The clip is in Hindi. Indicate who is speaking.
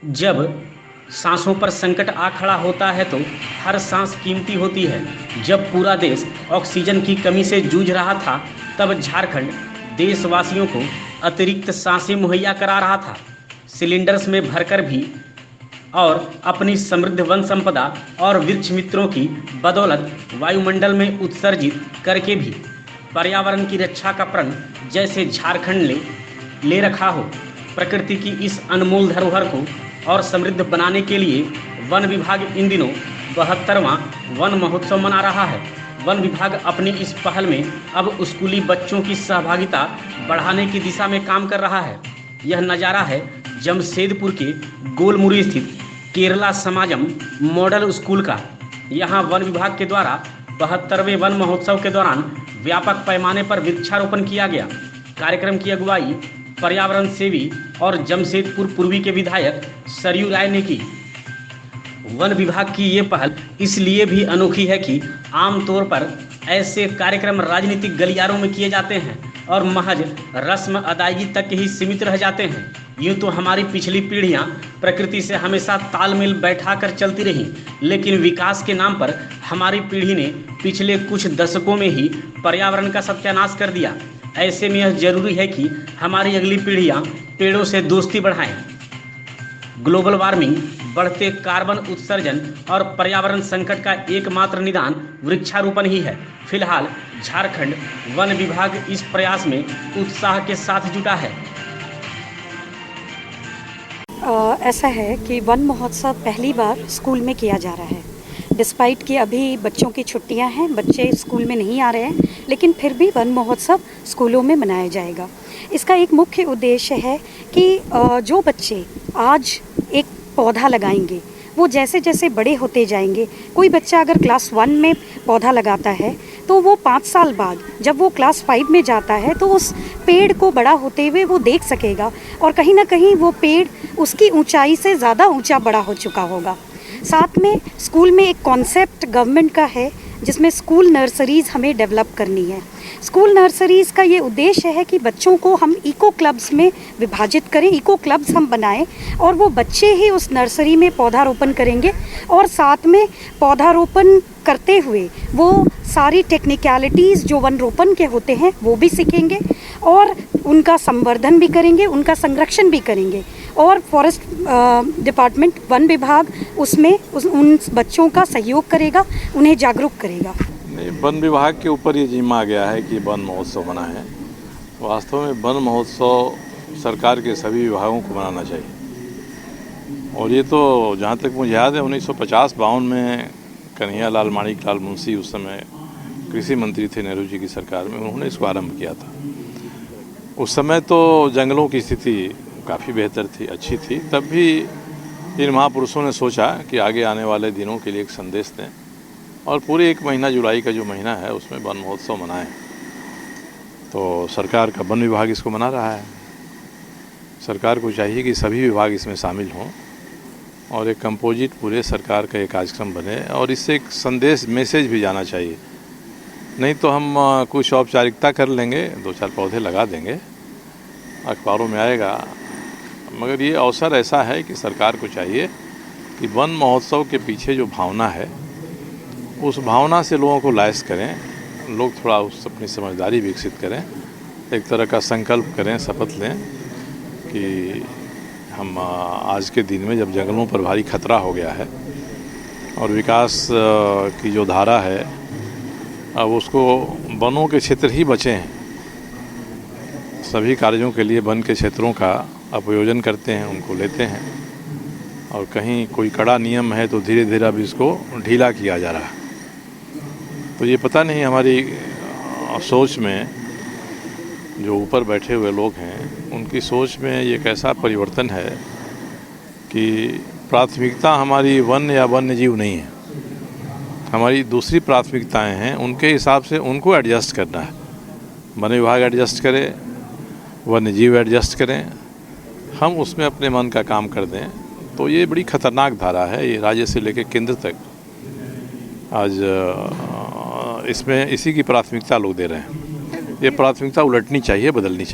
Speaker 1: जब सांसों पर संकट आ खड़ा होता है तो हर सांस कीमती होती है। जब पूरा देश ऑक्सीजन की कमी से जूझ रहा था, तब झारखंड देशवासियों को अतिरिक्त सांसें मुहैया करा रहा था। सिलेंडर्स में भरकर भी और अपनी समृद्ध वन संपदा और वृक्ष मित्रों की बदौलत वायुमंडल में उत्सर्जित करके भी पर्यावरण की रक्षा का प्रण जैसे झारखंड ने ले रखा हो। प्रकृति की इस अनमोल धरोहर को और समृद्ध बनाने के लिए वन विभाग इन दिनों 72वां वन महोत्सव मना रहा है। वन विभाग अपनी इस पहल में अब स्कूली बच्चों की सहभागिता बढ़ाने की दिशा में काम कर रहा है। यह नज़ारा है जमशेदपुर के गोलमुरी स्थित केरला समाजम मॉडल स्कूल का। यहाँ वन विभाग के द्वारा 72वें वन महोत्सव के दौरान व्यापक पैमाने पर वृक्षारोपण किया गया। कार्यक्रम की अगुवाई पर्यावरण सेवी और जमशेदपुर पूर्वी के विधायक सरयू राय ने की। वन विभाग की ये पहल इसलिए भी अनोखी है कि आमतौर पर ऐसे कार्यक्रम राजनीतिक गलियारों में किए जाते हैं और महज रस्म अदायगी तक ही सीमित रह जाते हैं। यूँ तो हमारी पिछली पीढ़ियाँ प्रकृति से हमेशा तालमेल बैठा कर चलती रहीं, लेकिन विकास के नाम पर हमारी पीढ़ी ने पिछले कुछ दशकों में ही पर्यावरण का सत्यानाश कर दिया। ऐसे में यह जरूरी है कि हमारी अगली पीढ़ियाँ पेड़ों से दोस्ती बढ़ाएं। ग्लोबल वार्मिंग, बढ़ते कार्बन उत्सर्जन और पर्यावरण संकट का एकमात्र निदान वृक्षारोपण ही है। फिलहाल झारखंड वन विभाग इस प्रयास में उत्साह के साथ जुटा है।
Speaker 2: ऐसा है कि वन महोत्सव पहली बार स्कूल में किया जा रहा है। डिस्पाइट कि अभी बच्चों की छुट्टियां हैं, बच्चे स्कूल में नहीं आ रहे हैं, लेकिन फिर भी वन महोत्सव स्कूलों में मनाया जाएगा। इसका एक मुख्य उद्देश्य है कि जो बच्चे आज एक पौधा लगाएंगे, वो जैसे जैसे बड़े होते जाएंगे, कोई बच्चा अगर क्लास 1 में पौधा लगाता है तो वो 5 साल बाद जब वो क्लास 5 में जाता है तो उस पेड़ को बड़ा होते हुए वो देख सकेगा और कहीं ना कहीं वो पेड़ उसकी ऊंचाई से ज़्यादा ऊंचा बड़ा हो चुका होगा। साथ में स्कूल में एक कॉन्सेप्ट गवर्नमेंट का है जिसमें स्कूल नर्सरीज़ हमें डेवलप करनी है। स्कूल नर्सरीज़ का ये उद्देश्य है कि बच्चों को हम इको क्लब्स में विभाजित करें, इको क्लब्स हम बनाएं और वो बच्चे ही उस नर्सरी में पौधारोपण करेंगे और साथ में पौधारोपण करते हुए वो सारी टेक्निकलिटीज़ जो वन रोपण के होते हैं वो भी सीखेंगे और उनका संवर्धन भी करेंगे, उनका संरक्षण भी करेंगे और फॉरेस्ट डिपार्टमेंट वन विभाग उसमें उन बच्चों का सहयोग करेगा, उन्हें जागरूक करेगा।
Speaker 3: नहीं, वन विभाग के ऊपर ये जिम्मा आ गया है कि वन महोत्सव मनाएं। वास्तव में वन महोत्सव सरकार के सभी विभागों को मनाना चाहिए और ये तो जहाँ तक मुझे याद है 1950-52 में कन्हैया लाल माणिक लाल मुंशी उस समय कृषि मंत्री थे नेहरू जी की सरकार में, उन्होंने इसको आरंभ किया था। उस समय तो जंगलों की स्थिति काफ़ी बेहतर थी, अच्छी थी। तब भी इन महापुरुषों ने सोचा कि आगे आने वाले दिनों के लिए एक संदेश दें और पूरे 1 महीना जुलाई का जो महीना है उसमें वन महोत्सव मनाएं। तो सरकार का वन विभाग इसको मना रहा है। सरकार को चाहिए कि सभी विभाग इसमें शामिल हों और एक कंपोजिट पूरे सरकार का एक कार्यक्रम बने और इससे एक संदेश मैसेज भी जाना चाहिए। नहीं तो हम कुछ औपचारिकता कर लेंगे, 2-4 पौधे लगा देंगे, अखबारों में आएगा, मगर ये अवसर ऐसा है कि सरकार को चाहिए कि वन महोत्सव के पीछे जो भावना है उस भावना से लोगों को लैस करें, लोग थोड़ा उस अपनी समझदारी विकसित करें, एक तरह का संकल्प करें, शपथ लें कि हम आज के दिन में जब जंगलों पर भारी खतरा हो गया है और विकास की जो धारा है अब उसको वनों के क्षेत्र ही बचे हैं। सभी कार्यों के लिए वन के क्षेत्रों का अपयोजन करते हैं, उनको लेते हैं और कहीं कोई कड़ा नियम है तो धीरे धीरे अब इसको ढीला किया जा रहा है। तो ये पता नहीं हमारी सोच में जो ऊपर बैठे हुए लोग हैं उनकी सोच में ये कैसा परिवर्तन है कि प्राथमिकता हमारी वन या वन्य जीव नहीं है, हमारी दूसरी प्राथमिकताएं हैं। उनके हिसाब से उनको एडजस्ट करना है। वन विभाग एडजस्ट करे, वन्य जीव एडजस्ट करें, हम उसमें अपने मन का काम कर दें। तो ये बड़ी खतरनाक धारा है, ये राज्य से लेकर केंद्र तक आज इसमें इसी की प्राथमिकता लोग दे रहे हैं। ये प्राथमिकता उलटनी चाहिए, बदलनी चाहिए।